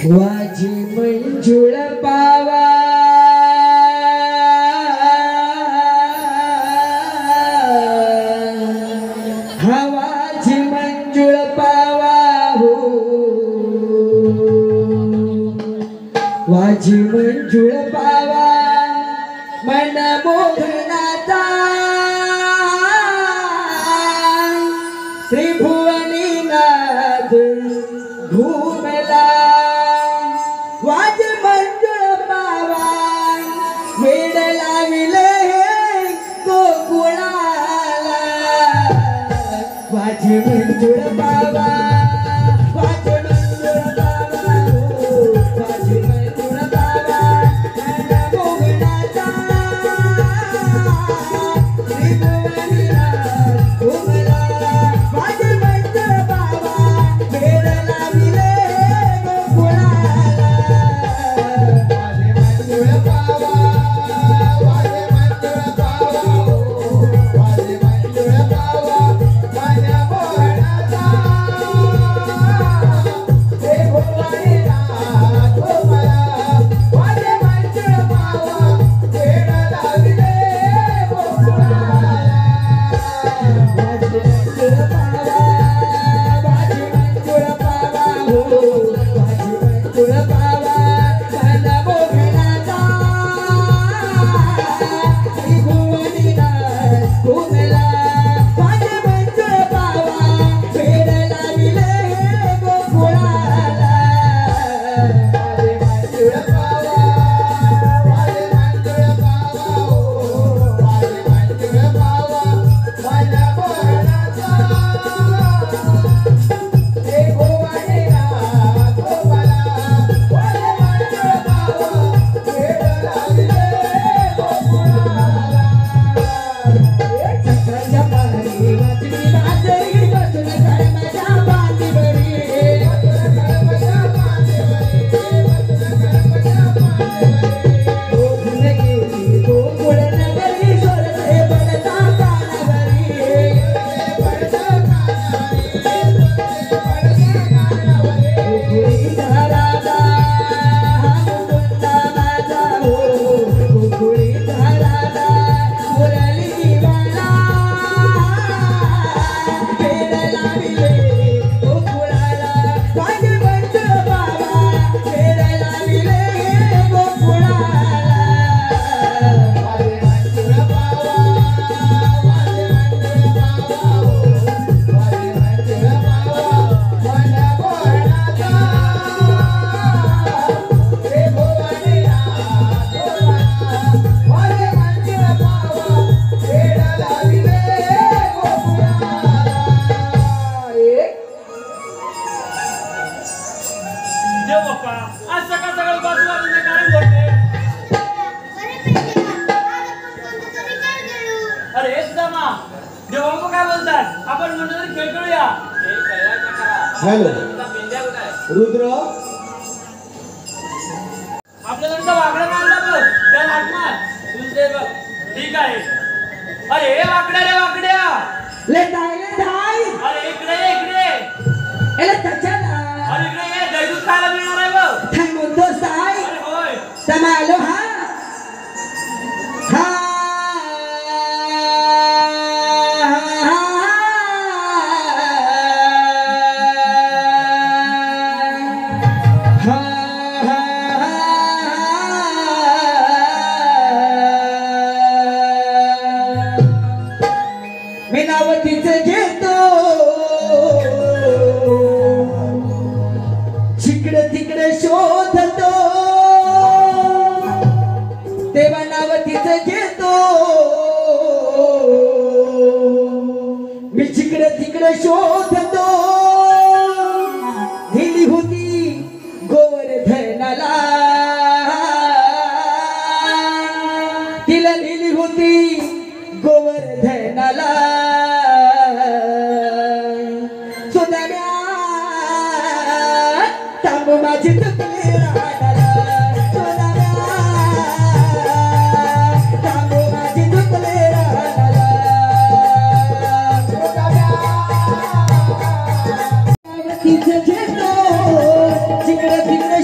वाजी मंजुळ पावा हा वाजी मंजुळ पावा हो वाजी मंजुळ पावा मन मोहनाचा त्रिभुवनीनाथ घुमला वाज मंजुळ पावा वेड लाविले गोकुळाला वाज मंजुळ पावा वाज मंजुळ पावा वाज मंजुळ पावा मन मोहनाचा त्रिभुवनीनाथ घुमला वाज मंजुळ पावा वेड लाविले हॅलो रुद्र आपल्याला वाकडा मारला बघ त्या हातमार तुझे बघ ठीक आहे अरे वाकड्या रे वाकड्या ले जाय अरे इकडे एला तचना अरे इकडे ये दैदूत खायला मिळणार आहे बघ थांब म्हणतोस काय अरे होय समालो हा मीनावतीचं घेतो जिकडे तिकडे शोधतो तेव्हा नावतीचं घेतो मी जिकडे तिकडे शोधतो दिली होती गोवर्धनाला तिला दिली होती गोवर्धनाला माझी तुकले राहणारा तांबू माझी तुकले राहणारा तिचं घेतो जिकडे तिकडे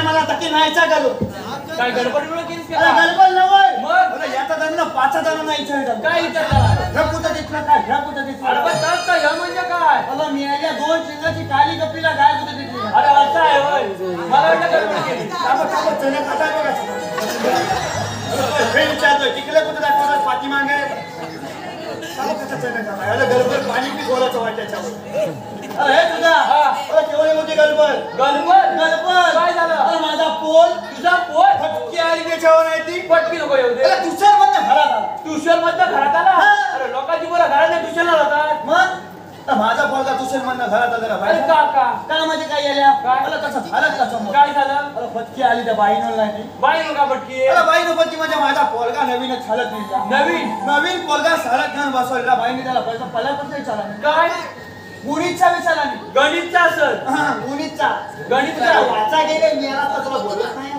मला तकी नाहीचा घालू. काय गडबडीमुळे केलीस अरे का गडबड नव्हय. मग? अरे याचा जण 5 जण नाहीचा घालू. काय विचारला ढकुता दिसला काय? ढकुता अरे दिसला. पण तस काय ह्या म्हणजे काय अला मिळाल्या 2 चिंगाची काली गप्पीला गाय कुठे दिसली. अरे असं आहे होय मला वाटलं गडबड केली काबा चणे खाता बघा. हे विचारतोय तिकडे कुठे दाखवतात पाठीमागे. काबा कसा चणे खाता. याला गडबड पाणी पी बोलायचं वाट त्याच्यावर. अरे हे तुझा. हा. अरे केवढी मोठी गडबड. गडबड गडबड. काय झालं? अरे माझा पोल तुझा पोट फटकी आली त्याच्यावर नाही ती. पटकी नको येऊ दे अरे दुसऱ्या मधनं घरात आला. ट्युशन मध्ये घरात आला हा. अरे लोकांची बरं घरात ट्युशनला जातात मग तर माझा पोरगा दुसऱ्या मधनं घरात आला का अरे बाहेर? काका काय म्हणजे काय याल्या? काय? मला कसं झालं का समोर? काय झालं अरे फटकी आली त्या बाईनं नाही ती. बाई नका पटकी अरे बाईनं फटकी म्हणजे माझा पोरगा नवीनच छालत नाही. नवीन नवीन पोरगा सारा घेऊन बसवलेला बाईने त्याला पैसा पलापच विचारला नाही. काय गुणीचा विचारला नाही. गणितचा असत हा गुणीचा. गणितचा वाचा गेले मी आता तुला बोलत नाही.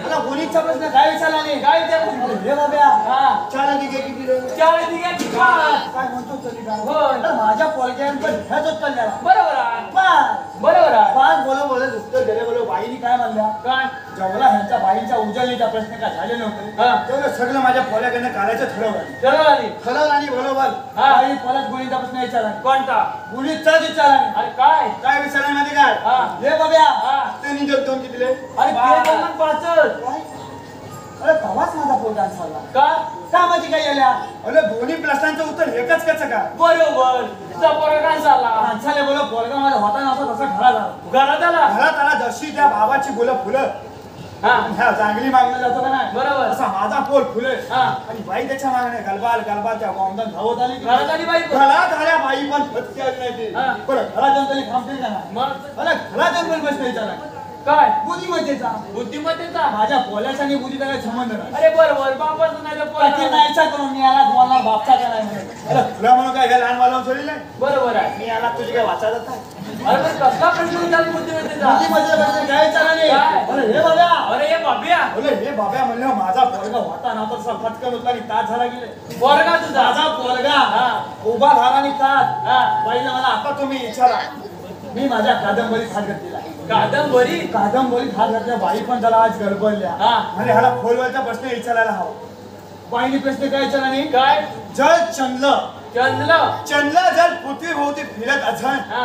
मला गुणीचा प्रश्न काय विचारला नाही. काय विचारलं अरे हे बाब्या हा चाल की किती रे? चार दिघ्याची पाच काय म्हणतो तरी काय? होय. अरे माझ्या पोरग्यांकडे ह्याच उत्तर द्याला. बरोबर आहे पाच बरोबर आहे पाच बोलत उत्तर दिले बोल. बाईनी काय म्हणल्या? काय जेवढा ह्यांच्या बाईंचा उजळणीचा प्रश्न काय झाले नव्हते हा. तेवढं सगळं माझ्या पोल्याकडनं काढायचं ठरवलं. बरोबर आहे ठरवलं आणि बरोबर. हा. बाई परत गुणीचा प्रश्न विचारला. कोणता गुणीचाच विचारला नाही. अरे काय काय विचारला माहिती काय? हा. हे बघ्या हा. ते निजत दोन किती दिले? अरे ते पण पाचच काय? अरे तवाच माझा पोरगा झाला. का का माझी काय आल्या? अरे दोन्ही प्रश्नांचं उत्तर एकच कसं काय? बरोबर तुझा पोरगा काय झाला माणसाले बोल पोरगा माझा होता नव्हता तसा घरात आला. घरात आला घरात आला जशी त्या बाबाची बोल फुलं हा ह्या जांगली मागणं जातो का नाही बरोबर. असा माझा पोल फुले हा. आणि बाई त्याच्या मागणे गलबाल गलबाल त्या वामदान धावत आली की घरात आली बाई पण. घरात आल्या बाई पण फटके आली नाही ती. हा. बरं घरात जाऊन तरी थांबतील का नाही? मग अरे घरात जाऊन पण प्रश्न विचारला. काय बुद्धिमत्तेचा. बुद्धिमत्तेचा माझ्या पोल्याचा आणि बुद्धीचा काही संबंध नाही. अरे बरोबर बापाचं नाही तर बाकी पोराचं. नाहीचा करून मी आला तुम्हाला बापचा काय नाही म्हणे. अरे तुला म्हणून काय हे लहान मला सोडली नाही. बरोबर आहे मी आला तुझी काय वाचा जात अरे पण कसला प्रश्न विचारला बुद्धिमत्तेचा बुद्धिमत्तेचा प्रश्न काय विचारला नाही. काय? अरे हे बाबा अरे हे बाबिया बोले हे बाबा म्हणलं माझा पोरगा होता नव्हता तसा फटकन होता आणि तास झाला गेले. पोरगा तुझा माझा पोरगा हा. उभा झाला आणि तास. हा. बाईला मला आता तुम्ही विचारा. मी माझ्या कादंबरीत हात घातलेला. कादंबरी कादंबरीत हात घातल्या बाई पण त्याला आज गडबडल्या. हा. म्हणजे ह्याला खोलवरचा प्रश्न विचारायला हवा. बाईने प्रश्न काय विचारला नाही. काय जल चंद्र चंद्र चंद्र जल पृथ्वी भोवती फिरत असन. हा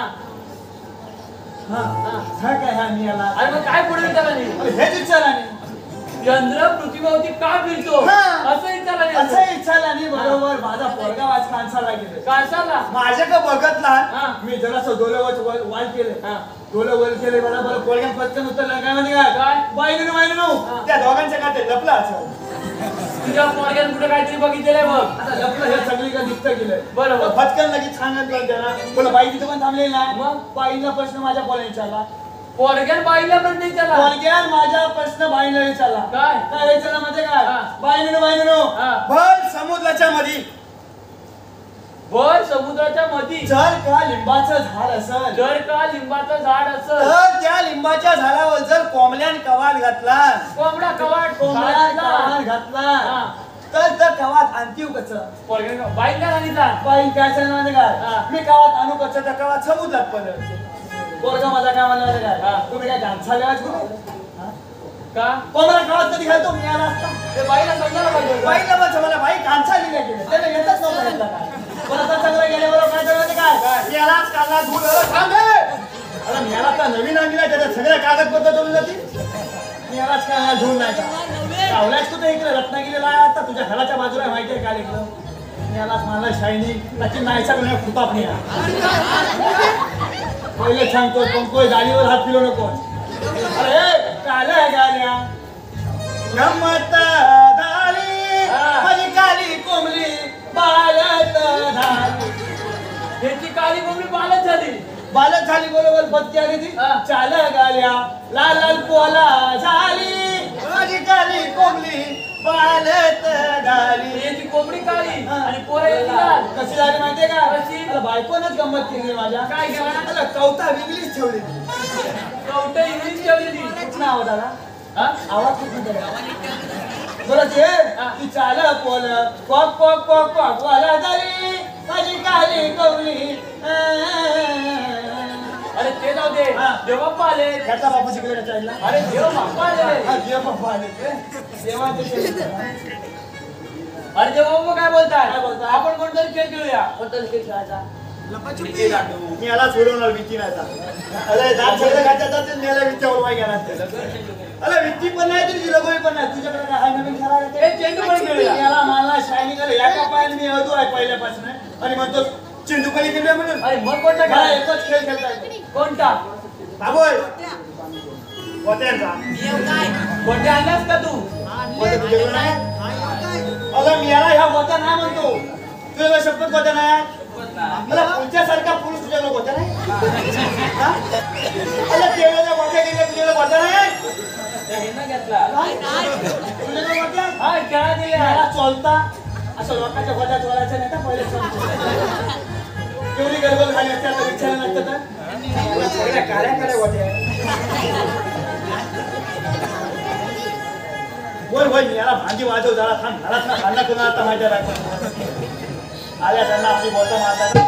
हा हा काय हा मी याला अरे मग काय पुढे विचारला नाही अरे हेच विचारला नाही. चंद्र पृथ्वीभोवती का फिरतो हा. असं विचारला नाही असं विचारला नाही. बरोबर माझा पोरगा आज कांसाला गेले. काय सांगा माझ्या का बघत हा. लहान मी जरासं डोलं वाल केले. हा. डोलं वर केले बरोबर पोरग्यान पटकन उतरला काय म्हणजे काय काय? बाईनो हा. त्या दोघांच्या का ते लपला असं. तुझ्या पोरग्यानं कुठे काहीतरी बघितलेलं बघ आता लपलं हे सगळी का दिसतं गेलंय. बरोबर. फटकन लगेच सांगितलं त्याला बोला बाई तिथं पण थांबलेली नाही. मग? बाईला प्रश्न माझ्या पोराला विचारला. पोरग्यान बाईला प्रश्न विचारला पोरग्यान माझा प्रश्न बाईला विचारला. काय? काय विचारला म्हणजे काय हा. बाईनो हा. भर समुद्राच्या मध्ये भर समुद्राच्या मधी जर का लिंबाचं झाड असेल जर का लिंबाचं झाड असं तर त्या लिंबाच्या झाडावर जर कोंबड्यान कवाट घातला कोंबडा कवाट कोंबड्यान घातला. कवाट घातला हा. तर त्या कवात आणतीव कच पोरग्यानं बाईला सांगितला बाई काय सांगणार म्हणजे हा. काय मी कवात आणू कच त्या कवात समुद्रात पडत. पोरगा माझा काय म्हणणार म्हणजे हा. काय तुम्ही काय डान्साला आज का कोंबडा कवात कधी घालतो मी आला असता. ते बाईला समजायला पाहिजे बाईला पण मला बाई कांसाली नाही केलं त्याला येतच नव्हतं म्हटलं काय परत चांगलं गेल्याबरोबर काय करायचं काय यालाच कागद धुल अरे मी याला तर नवीन आणला त्याच्यात सगळ्या कागदपत्र धुवून जातील. मी यालाच काय धुवून नाही का कावल्याच कुठे इकडे रत्नागिरीला आता तुझ्या घराच्या बाजूला माहिती आहे काय इकडं मी यालाच मला शायनिंग त्याची नाहीचा कोणी फुताप नाही पहिले सांगतो कोणकोय गाडीवर हात फिरवू नको. अरे काल गाड्या गमत झाली माझी काली कोंबली बालत झाली. त्याची काळी कोंबडी बालच झाली बालत झाली बरोबर पत्ती आली ती हा. चाल गाल्या लाल लाल पोला झाली माझी काली कोंबली बालत झाली. याची कोंबडी काळी हा. आणि पोरं याची लाल. कशी झाली माहितीये का कशी? अरे बायकोनच गंमत केली माझ्या काय केलं? अरे कवता वेगळीच ठेवली कवटं इंग्लिश ठेवलेली कुठं नाव झाला हा? आवाज कुठून बोला ते हा. ती चाल पोल कॉक कॉक कॉक कॉक वाला झाली माझी काली कोंबली अरे ते जाऊ दे हा. देवप्पा आले त्याचा बापू शिकले त्याच्या आईला अरे देवप्पा आले हा, देव बाप्पा आले ते. देवाचे शेत. अरे देवप्पा काय बोलताय काय बोलताय? आपण कोणतरी खेळ खेळूया कोणता खेळ खेळायचा? विटी दांडू. मी याला सोडवणार विकी नाही आता. अरे दात सगळं खायचं जाते मेला विचार वाय गेला ते. अरे विकी पण नाही तुझी लगोरी पण नाही तुझ्याकडे काय आहे नवीन खेळायला ते? ए, चेंडू पण खेळूया. याला मला शायनिंग आलं एका पायाने मी अधू आहे पहिल्यापासून आणि म्हणतो चेंडू खाली खेळूया म्हणून अरे मग कोणता मला खेळ एकच खेळ खेळता येतो. कोणता बाबोय होत्यांचा कोणते आणलास का तू होते तुझ्याकडे नाही? अगं मी याला ह्या होत्या नाही म्हणतो तुझ्याकडे शपथ होत्या नाही मला पुढच्यासारखा पुरुष तुझ्याकडे होत्या नाही हा? अरे तेवढ्या मोठ्या गेल्या तुझ्याकडे होत्या नाही हे ना घेतला तुझ्याकडे होत्या हा खेळा दिल्या याला चोलता असं लोकांच्या होत्या चोरायच्या नाही का पहिले केवढी गडबड झाली असते आता विचार नसतं तर सगळ्या कार्या होत्या बोल बोल याला भांडी वाजव जरा थांब घरात ना खांदा कोणाला आता माझ्या राखून आल्या त्यांना आपली बोट मारतात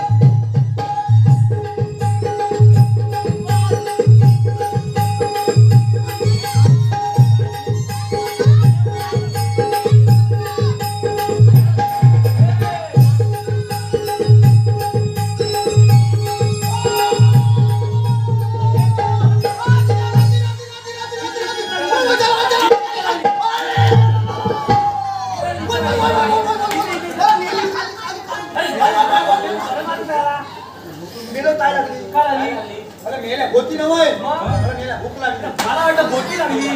मेलो काय लागली काय लागली? अरे मेल्या होती ना वय मग? अरे मेल्या भूक लागली मला वाटतं भोटी लागली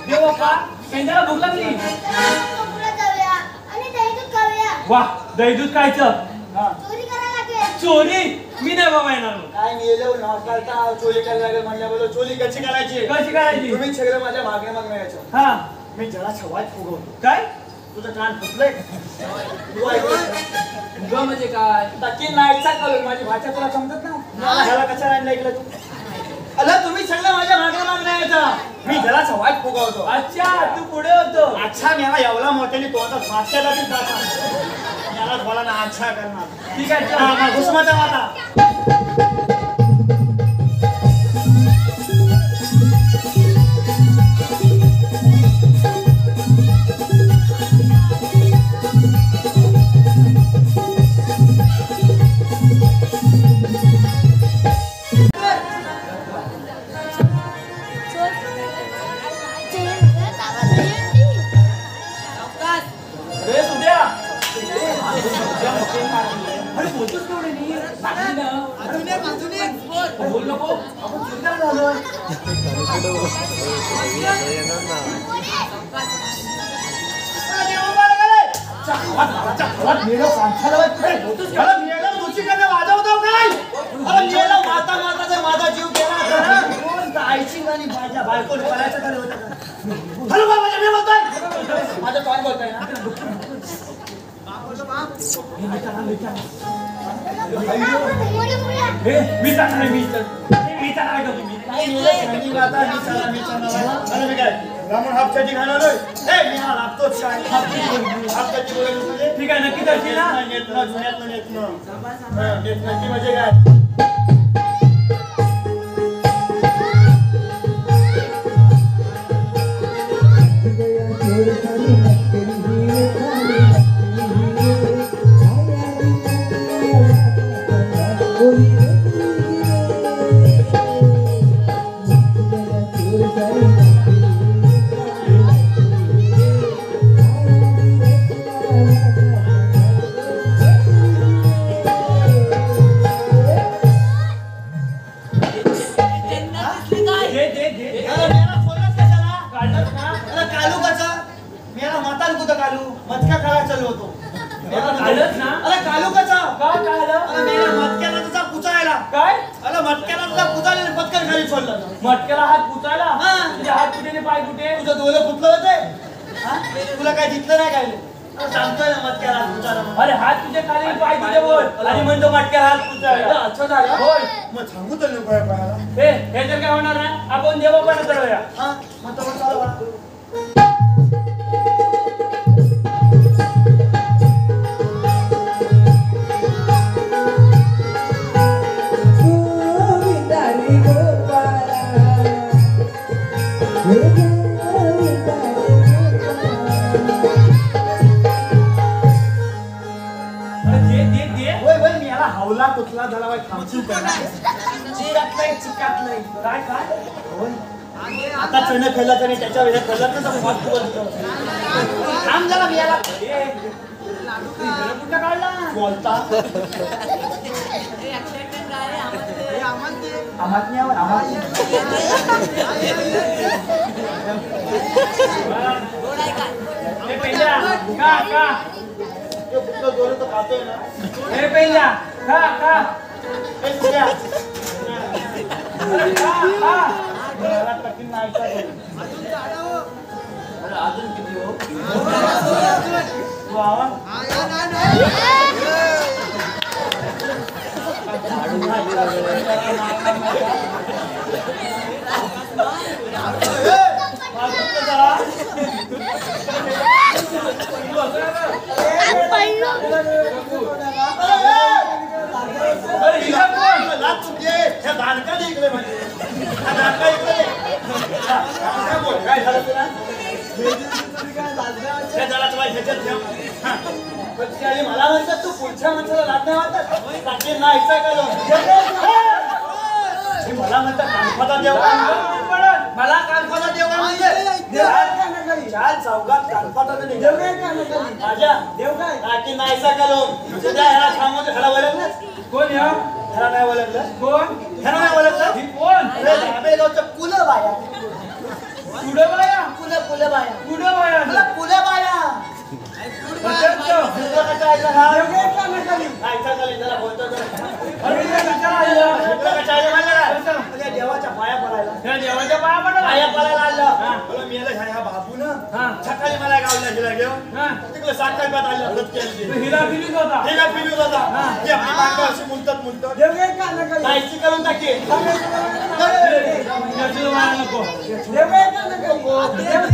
देवप्पा पेंड्याला भूक लागली वा दही दूध खायचं हा चोरी मी नाही बाबा येणार मग. काय मेलो ना करता चोरी करायला लागेल म्हणल्या बोलो चोरी कशी करायची कशी करायची तुम्ही सगळे माझ्या मागण्या मागण्या यायचं हा मी जरा छवाय फुगवतो काय तुझं कान फुटलंय तू ऐकलं ग म्हणजे काय नक्की नाईटचा कळून माझी भाषा तुला समजत ना मला ह्याला कशा राहिला ऐकलं तू अला तुम्ही सगळं माझ्या मागण्या मागण्या यायचं मी जरा छवाय फुगवतो अच्छा तू पुढे होतो अच्छा मला एवढा मोठ्याने तो आता फाटक्या जातील जाता मला बोला ना अच्छा करणार ठीक आहे हा, चल. मग घुसमाचा वाटा रे सुद्या अरे बोलतोस केवढे नी सांगली ना बोल नको आपण चिंता झालं माझा जीव गेला आईची गाणी माझ्या बायकोने करायचं काय होतं का हॅलो बाबा मी बोलतोय माझं तोंड बोलतोय ना हे मी चालणार मी चालणार का तुम्ही काय मी आता मी चला मी काय ब्राह्मण हापच्याची घालवलोय ए मी हा लापतोच काय हापच्याची बोलायचं म्हणजे ठीक आहे नक्की करशील ना नेतनं जुन्यातनं नेतनं नेतनाची म्हणजे काय दे दे दे मेला फोनच कशाला काढलंस ना अरे कालू कसा मेला म्हातार कुठं कालू मटका खायला चालू होतो काढलंस ना अरे कालू कसा काय काढलं अरे मेला मटक्याला तुझा पुचायला काय अरे मटक्याला तुझा पुचायला पटकन खाली सोडलं मटक्याला हात पुचायला हा. तुझे हात कुठे पाय कुठे तुझं डोलं फुटलं होते हा? तुला काय दिसलं नाही काय अरे सांगतोय ना मटक्याला पुचायला म्हणून. अरे हात तुझे खाली पाय तुझे वर आणि म्हणतो मटक्याला हात पुचायला अच्छा झालं होय मग सांगू तर नको आहे पायाला हे तर काय होणार नाही आपण देवबापाला चढवूया हा मग तर चालू बा. तू होय होय मी याला हावला कुठला झाला बाई थांबशील का नाही? चिकाटलंय काय काय होय आता चणे खाल्ला तरी त्याच्या वेळेला खाल्ला तर मस्त बोलतो थांब जरा मी याला कुठं काढला बोलता आमात्म्यावर हे पहिल्या का का जोर तर खातोय ना हे पहिल्या का का हे सुद्या अरे का का मला कठीण नाही का अरे अजून किती हो तू आवा अरे हिला कोण लाच तुझे ह्या दानकाने इकडे म्हणजे हा दानका इकडे काय बोल काय झालं तुला हे जरा तुला ह्याच्यात ठेव हा. पण ती आली मला म्हणतात तू पुढच्या माणसाला लाद नाही वाटत काकी नाही ऐकायला हे मला म्हणतात कानफादा देव मला कानफादा देव काय म्हणते चाल चौकात कानफादा देव माझ्या देव काय काकी नाही ऐकायला सध्या ह्याला थांबवतो ह्याला वळलं कोण या ह्याला नाही वळलं कोण ह्याला नाही वळलं ही कोण अरे धाबेगावच्या पुलं बाया कुठं बाया पुलं बाया कुठं बाया मला पुलं बाया देवाच्या पाया पडायला त्या देवाच्या पाया पडला पाया पडायला आलं मी ह्या बाबू ना सकाळी मला गावला हिला घेऊन हा तिकडे 7 टप्प्यात आलं व्रत केलं तू हिला फिरीत होता हिला फिरवत होता ती आपली मांडा अशी मुंतत जायची करून टाकी याची माया नको देव